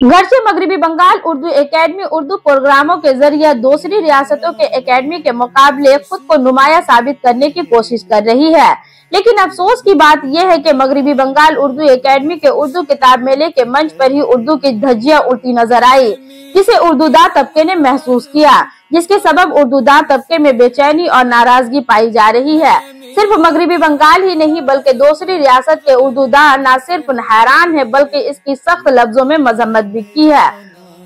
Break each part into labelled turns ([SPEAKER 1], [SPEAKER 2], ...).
[SPEAKER 1] गर्चे मगरिबी Bengal Urdu academy Urdu प्रोग्रामों के जरिए दूसरी रियासतों के एकेडमी के मुकाबले खुद को नुमाया साबित करने की कोशिश कर रही है। लेकिन अफसोस की बात यह है कि मगरिबी बंगाल उर्दू एकेडमी के उर्दू किताब मेले के मंच पर ही उर्दू की धज्जियां उड़ती नजर आई, जिसे उर्दूदां तबके ने महसूस किया, जिसके सबब उर्दूदां तबके में बेचैनी और नाराजगी पाई जा रही है। सिर्फ मगरिबी बंगाल ही नहीं बल्कि दूसरी रियासत के उर्दूदां न सिर्फ हैरान है बल्कि इसकी सख्त लफ्जों में मजम्मत भी की है।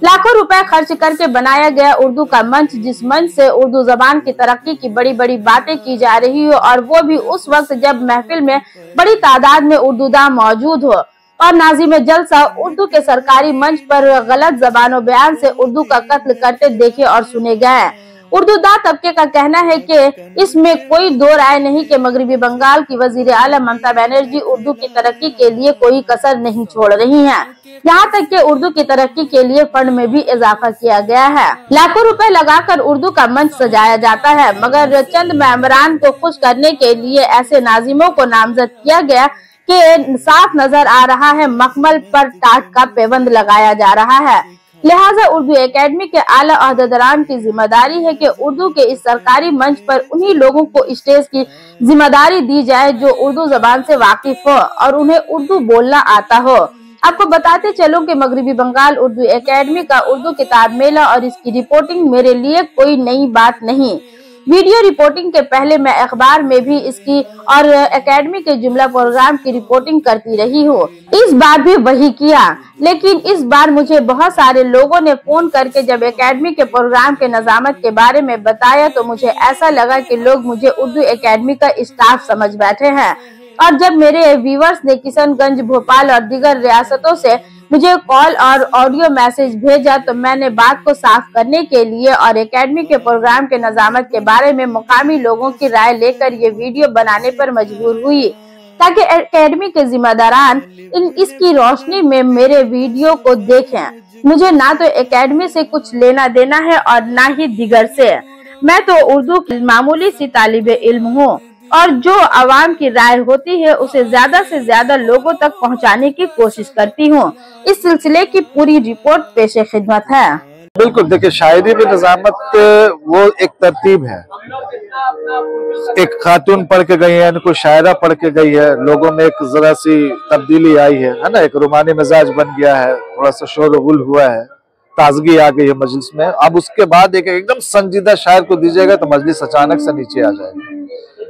[SPEAKER 1] लाखों रुपए खर्च करके बनाया गया उर्दू का मंच, जिस मंच से उर्दू जबान की तरक्की की बड़ी बड़ी बातें की जा रही हो, और वो भी उस वक्त जब महफिल में बड़ी तादाद में उर्दूदां मौजूद हो और नाज़िम जलसा उर्दू के सरकारी मंच पर गलत जबानो बयान से उर्दू का कत्ल करते देखे और सुने गए। उर्दूदां तबके का कहना है कि इसमें कोई दो राय नहीं कि मगरिबी बंगाल की वजीर आला ममता बनर्जी उर्दू की तरक्की के लिए कोई कसर नहीं छोड़ रही हैं। यहाँ तक कि उर्दू की तरक्की के लिए फंड में भी इजाफा किया गया है। लाखों रुपए लगाकर उर्दू का मंच सजाया जाता है, मगर चंद मेंबरान को खुश करने के लिए ऐसे नाजिमों को नामजद किया गया कि साफ नजर आ रहा है मखमल पर टाट का पेबंद लगाया जा रहा है। लिहाजा उर्दू एकेडमी के आला अहदेदारान की जिम्मेदारी है कि उर्दू के इस सरकारी मंच पर उन्हीं लोगों को स्टेज की जिम्मेदारी दी जाए जो उर्दू जबान से वाकिफ हो और उन्हें उर्दू बोलना आता हो। आपको बताते चलो कि मगरिबी बंगाल उर्दू एकेडमी का उर्दू किताब मेला और इसकी रिपोर्टिंग मेरे लिए कोई नई बात नहीं। वीडियो रिपोर्टिंग के पहले मैं अखबार में भी इसकी और एकेडमी के जुमला प्रोग्राम की रिपोर्टिंग करती रही हूँ। इस बार भी वही किया, लेकिन इस बार मुझे बहुत सारे लोगों ने फोन करके जब एकेडमी के प्रोग्राम के नजामत के बारे में बताया तो मुझे ऐसा लगा कि लोग मुझे उर्दू एकेडमी का स्टाफ समझ बैठे हैं। और जब मेरे व्यूअर्स ने किशनगंज, भोपाल और दीगर रियासतों से मुझे कॉल और ऑडियो मैसेज भेजा तो मैंने बात को साफ करने के लिए और एकेडमी के प्रोग्राम के नजामत के बारे में मुकामी लोगों की राय लेकर ये वीडियो बनाने पर मजबूर हुई, ताकि एकेडमी के जिम्मेदारान इसकी रोशनी में मेरे वीडियो को देखें। मुझे ना तो एकेडमी से कुछ लेना देना है और ना ही दिगर से। मैं तो उर्दू की मामूली सी तालिबे इल्म हूँ और जो आवाम की राय होती है उसे ज्यादा से ज्यादा लोगों तक पहुंचाने की कोशिश करती हूं। इस सिलसिले की पूरी रिपोर्ट पेशे खिदमत है।
[SPEAKER 2] बिल्कुल, देखिए, शायरी में निजामत वो एक तरतीब है। एक खातून पढ़ के गई है, कोई शायरा पढ़ के गई है, लोगों में एक जरा सी तब्दीली आई है ना, एक रोमानी मिजाज बन गया है, थोड़ा सा शोर गुल हुआ है, ताजगी आ गई है मजलिस में। अब उसके बाद एक एकदम संजीदा शायर को दीजिएगा तो मजलिस अचानक से नीचे आ जाएगी।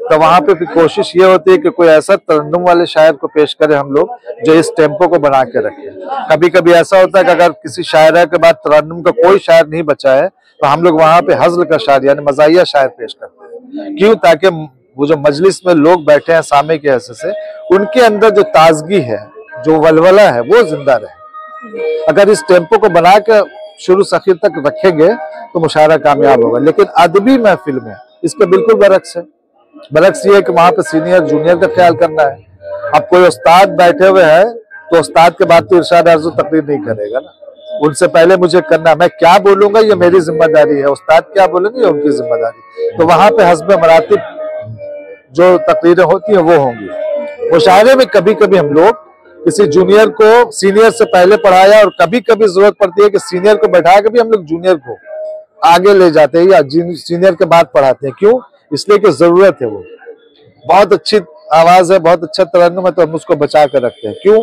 [SPEAKER 2] तो वहां पे फिर कोशिश ये होती है कि कोई ऐसा तरन्नुम वाले शायर को पेश करें हम लोग जो इस टेम्पो को बना के रखे। कभी कभी ऐसा होता है कि अगर किसी शायरा के बाद तरन्नुम का कोई शायर नहीं बचा है तो हम लोग वहां पे हज़ल का शायर यानी मज़ाहिया शायर पेश करते हैं। क्यों? ताकि वो जो मजलिस में लोग बैठे हैं सामे के हैसियत से, उनके अंदर जो ताजगी है, जो वलवला है, वो जिंदा रहे। अगर इस टेम्पो को बना के शुरू से आखिर तक रखेंगे तो मुशायरा कामयाब होगा। लेकिन अदबी महफिल में इस पर बिल्कुल बरक्स है। बरक्स ये है कि वहां पे सीनियर जूनियर का ख्याल करना है। अब कोई उस्ताद बैठे हुए हैं तो उस्ताद के बाद तो इरशाद अर्ज़ तकरीर नहीं करेगा ना, उनसे पहले मुझे करना, मैं क्या बोलूंगा ये मेरी जिम्मेदारी है, उस्ताद क्या बोलेंगे ये उनकी जिम्मेदारी। तो वहां पे हस्ब मरातिब जो तकरीरें होती हैं वो होंगी। मुशायरे में कभी कभी हम लोग किसी जूनियर को सीनियर से पहले पढ़ाया और कभी कभी जरूरत पड़ती है कि सीनियर को बैठा के भी हम लोग जूनियर को आगे ले जाते हैं या सीनियर के बाद पढ़ाते हैं। क्यों? इसलिए कि जरूरत है। वो बहुत अच्छी आवाज है, बहुत अच्छा तरन्नुम है, तो हम उसको बचा कर रखते हैं। क्यों?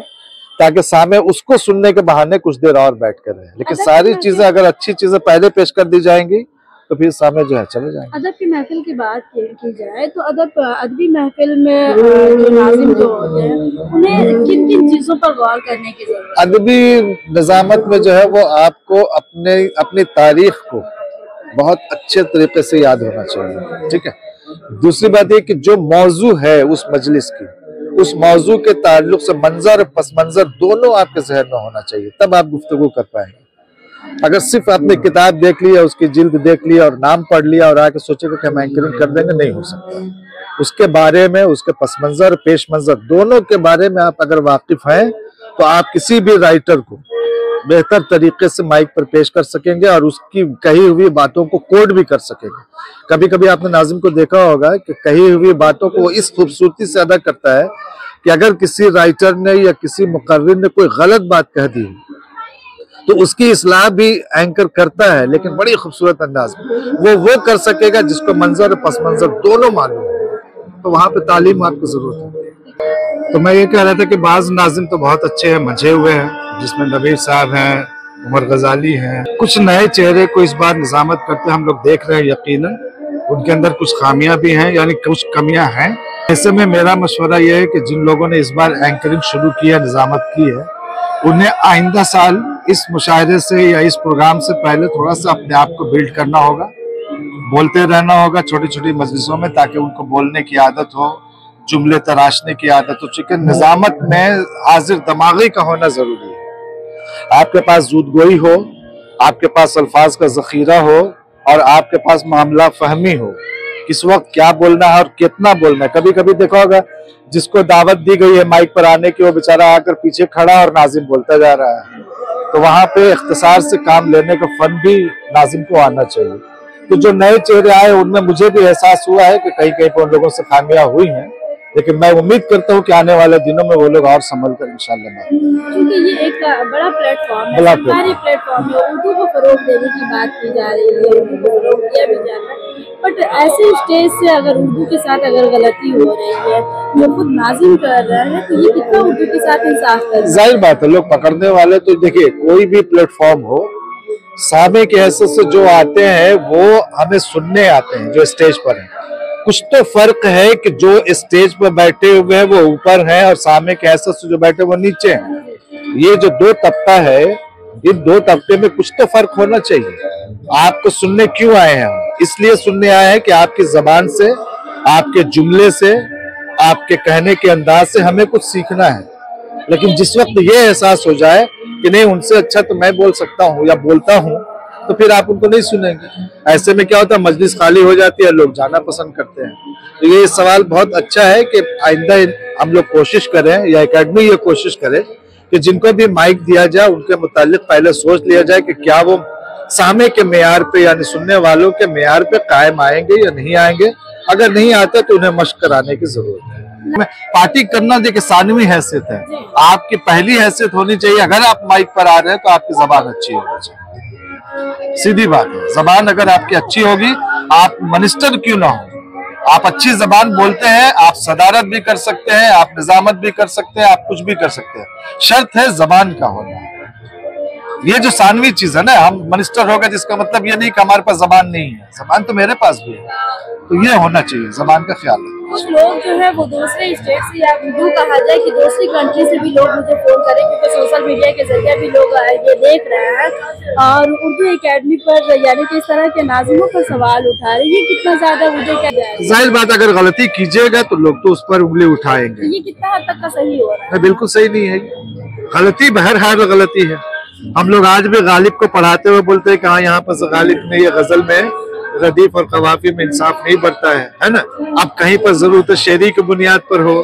[SPEAKER 2] ताकि सामने उसको सुनने के बहाने कुछ देर और बैठ कर रहे। लेकिन सारी चीजें अगर अच्छी चीजें पहले पेश कर दी जाएंगी तो फिर सामने जो है चले जाएंगे।
[SPEAKER 1] अदब की महफिल की बात की जाए तो अदबी महफिल में जो नाज़िम जो होते हैं उन्हें किन किन चीजों पर गौर करने की जरूरत है?
[SPEAKER 2] अदबी निजामत में जो है वो आपको अपनी तारीख को बहुत अच्छे तरीके से याद होना चाहिए। ठीक है। दूसरी बात ये कि जो मौजू है उस मजलिस की, उस मौजू के ताल्लुक से मंजर और पस मंजर दोनों आपके जहन में होना चाहिए, तब आप गुफ्तगू कर पाएंगे। अगर सिर्फ आपने किताब देख ली, उसकी जिल्द देख लिया और नाम पढ़ लिया और आके सोचेगा कि हम एंकरिंग कर देंगे, नहीं हो सकता। उसके बारे में, उसके पस मंजर पेश मंजर दोनों के बारे में आप अगर वाकिफ हैं तो आप किसी भी राइटर को बेहतर तरीके से माइक पर पेश कर सकेंगे और उसकी कही हुई बातों को कोड भी कर सकेंगे। कभी कभी आपने नाज़िम को देखा होगा कि कही हुई बातों को वो इस खूबसूरती से अदा करता है कि अगर किसी राइटर ने या किसी मुकर्रिर ने कोई गलत बात कह दी तो उसकी इस्लाह भी एंकर करता है, लेकिन बड़ी खूबसूरत अंदाज में। वो कर सकेगा जिसको मंजर और पस मंजर दोनों मालूम है, तो वहां पे तालीम आपको जरूरत है। तो मैं ये कह रहा था कि बाज नाजिम तो बहुत अच्छे हैं, मजे हुए हैं, जिसमें नबीर साहब हैं, उमर गजाली हैं, कुछ नए चेहरे को इस बार निजामत करते हम लोग देख रहे हैं। यकीनन उनके अंदर कुछ खामियां भी हैं, यानी कुछ कमियां हैं। ऐसे में मेरा मशवरा यह है कि जिन लोगों ने इस बार एंकरिंग शुरू की है, निजामत की है, उन्हें आइंदा साल इस मुशायरे से या इस प्रोग्राम से पहले थोड़ा सा अपने आप को बिल्ड करना होगा, बोलते रहना होगा छोटी छोटी मजलिसों में, ताकि उनको बोलने की आदत हो, जुमले तराशने की आदत हो। चूंकि निजामत में हाजिर दिमागी का होना जरूरी है। आपके पास जूदगोई हो, आपके पास अल्फाज का जखीरा हो, और आपके पास मामला फहमी हो, किस वक्त क्या बोलना है और कितना बोलना है। कभी कभी देखा होगा जिसको दावत दी गई है माइक पर आने की, वो बेचारा आकर पीछे खड़ा और नाजिम बोलता जा रहा है। तो वहां पे इख्तिसार से काम लेने का फन भी नाजिम को आना चाहिए। तो जो नए चेहरे आए उनमें मुझे भी एहसास हुआ है कि कहीं कहीं पर उन लोगों से खामियां हुई हैं, लेकिन मैं उम्मीद करता हूँ कि आने वाले दिनों में वो लोग और संभल कर इंशाल्लाह।
[SPEAKER 1] क्योंकि ये एक बड़ा प्लेटफॉर्म है, सरकारी प्लेटफॉर्म है, उर्दू को फरोग देने की बात की जा रही है, उर्दू को फरोग दिया भी जा रहा है। बट ऐसे स्टेज से अगर उर्दू के साथ अगर गलती हो रही है, जो खुद नाजिम कर रहा है, तो ये कितना उर्दू के साथ इंसाफ कर रहा है?
[SPEAKER 2] जाहिर बात है, लोग पकड़ने वाले तो देखिए, कोई भी प्लेटफॉर्म हो, सामे के हैसियत से जो आते हैं वो हमें सुनने आते हैं, जो स्टेज पर है। कुछ तो फर्क है कि जो स्टेज पर बैठे हुए हैं वो ऊपर हैं और सामने के हैसियत से जो बैठे वो नीचे हैं। ये जो दो तबका है, इन दो तबके में कुछ तो फर्क होना चाहिए। आपको सुनने क्यों आए हैं हम? इसलिए सुनने आए हैं कि आपकी जबान से, आपके जुमले से, आपके कहने के अंदाज से हमें कुछ सीखना है। लेकिन जिस वक्त ये एहसास हो जाए कि नहीं, उनसे अच्छा तो मैं बोल सकता हूँ या बोलता हूँ, तो फिर आप उनको नहीं सुनेंगे। ऐसे में क्या होता है, मजलिस खाली हो जाती है, लोग जाना पसंद करते हैं। तो ये सवाल बहुत अच्छा है कि आइंदा हम लोग कोशिश करें, या एकेडमी ये कोशिश करे कि जिनको भी माइक दिया जाए उनके मुतालिक पहले सोच लिया जाए कि क्या वो सामे के मेयार पे, यानी सुनने वालों के मेयार पे कायम आएंगे या नहीं आएंगे। अगर नहीं आते तो उन्हें मशक कराने की जरूरत है। पार्टी करना देखिए सानवी हैसियत है, आपकी पहली हैसियत होनी चाहिए। अगर आप माइक पर आ रहे हैं तो आपकी जबान अच्छी होनी चाहिए, सीधी बात है। जबान अगर आपकी अच्छी होगी, आप मिनिस्टर क्यों ना हो, आप अच्छी जबान बोलते हैं, आप सदारत भी कर सकते हैं, आप निजामत भी कर सकते हैं, आप कुछ भी कर सकते हैं। शर्त है जबान का होना। ये जो सानवी चीज है ना, हम मिनिस्टर हो गए जिसका मतलब ये नहीं कि हमारे पास जबान नहीं है, जबान तो मेरे पास भी है। तो ये होना चाहिए, जबान का ख्याल है।
[SPEAKER 1] कुछ लोग जो है वो दूसरे स्टेट से, या यूँ कहा जाए कि दूसरी कंट्री से भी लोग मुझे फोन करें, क्योंकि सोशल मीडिया के जरिए भी लोग ये देख रहे हैं और उर्दू एकेडमी पर यानी कि इस तरह के नाज़िमों पर सवाल उठा रहे हैं। ये कितना ज्यादा मुझे क्या जाए?
[SPEAKER 2] जाहिर बात, अगर गलती कीजिएगा तो लोग तो उस पर उंगली उठाएंगे।
[SPEAKER 1] ये कितना हद तक का सही हो रहा है?
[SPEAKER 2] बिल्कुल सही नहीं है, गलती बहरहाल गलती है। हम लोग आज भी गालिब को पढ़ाते हुए बोलते हैं कि हाँ, यहाँ पर गालिब ने ये गजल में रदीफ और कवाफी में इंसाफ नहीं बरता है ना। अब कहीं पर जरूरत शेरी की बुनियाद पर हो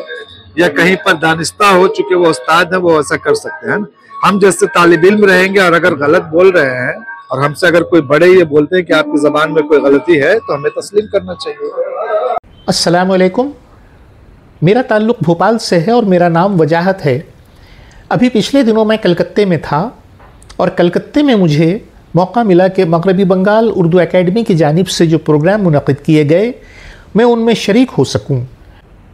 [SPEAKER 2] या कहीं पर दानिस्ता हो, चूंकि वो उस्ताद है, वो ऐसा कर सकते हैं। हम जैसे तालिब इल्म रहेंगे और अगर गलत बोल रहे हैं और हमसे अगर कोई बड़े ये बोलते हैं कि आपकी जबान में कोई गलती है, तो हमें तस्लीम करना चाहिए।
[SPEAKER 3] अस्सलाम वालेकुम, मेरा ताल्लुक़ भोपाल से है और मेरा नाम वजाहत है। अभी पिछले दिनों मैं कलकत्ते में था और कलकत्ते में मुझे मौका मिला कि मगरबी बंगाल उर्दू एकेडमी की जानिब से जो प्रोग्राम मुनक़िद किए गए, मैं उनमें शरीक हो सकूं।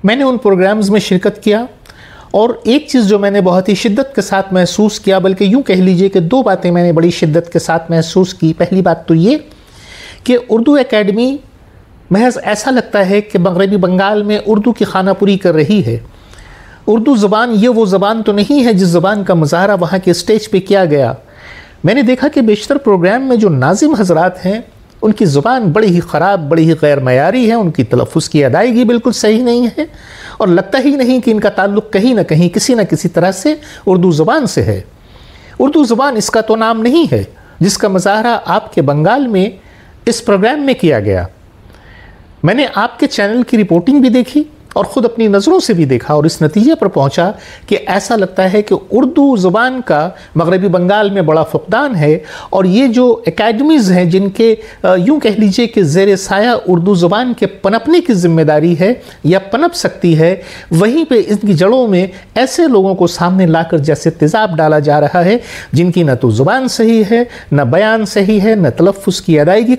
[SPEAKER 3] मैंने उन प्रोग्राम्स में शिरकत किया और एक चीज़ जो मैंने बहुत ही शिद्दत के साथ महसूस किया, बल्कि यूँ कह लीजिए कि दो बातें मैंने बड़ी शिद्दत के साथ महसूस की। पहली बात तो ये कि उर्दू एकेडमी महज ऐसा लगता है कि मगरबी बंगाल में उर्दू की खानापुरी कर रही है। उर्दू ज़बान ये वो ज़बान तो नहीं है जिस ज़बान का मुज़ाहरा वहाँ के स्टेज पे किया गया। मैंने देखा कि बेशतर प्रोग्राम में जो नाजिम हजरात हैं उनकी ज़ुबान बड़ी ही ख़राब, बड़ी ही गैर मयारी है, उनकी तलफ़ुज़ की अदायगी बिल्कुल सही नहीं है और लगता ही नहीं कि इनका ताल्लुक़ कहीं ना कहीं किसी न किसी तरह से उर्दू ज़ुबान से है। उर्दू ज़ुबान इसका तो नाम नहीं है जिसका मुज़ाहरा आपके बंगाल में इस प्रोग्राम में किया गया। मैंने आपके चैनल की रिपोर्टिंग भी देखी और ख़ुद अपनी नज़रों से भी देखा और इस नतीजे पर पहुंचा कि ऐसा लगता है कि उर्दू ज़ुबान का मगरबी बंगाल में बड़ा फुकदान है। और ये जो एकेडमीज़ हैं जिनके यूँ कह लीजिए कि ज़ेर साया उर्दू ज़ुबान के पनपने की ज़िम्मेदारी है या पनप सकती है, वहीं पे इनकी जड़ों में ऐसे लोगों को सामने लाकर जैसे तेज़ाब डाला जा रहा है जिनकी न तो ज़ुबान सही है, न बयान सही है, न तलफ़्फ़ुज़ की अदायगी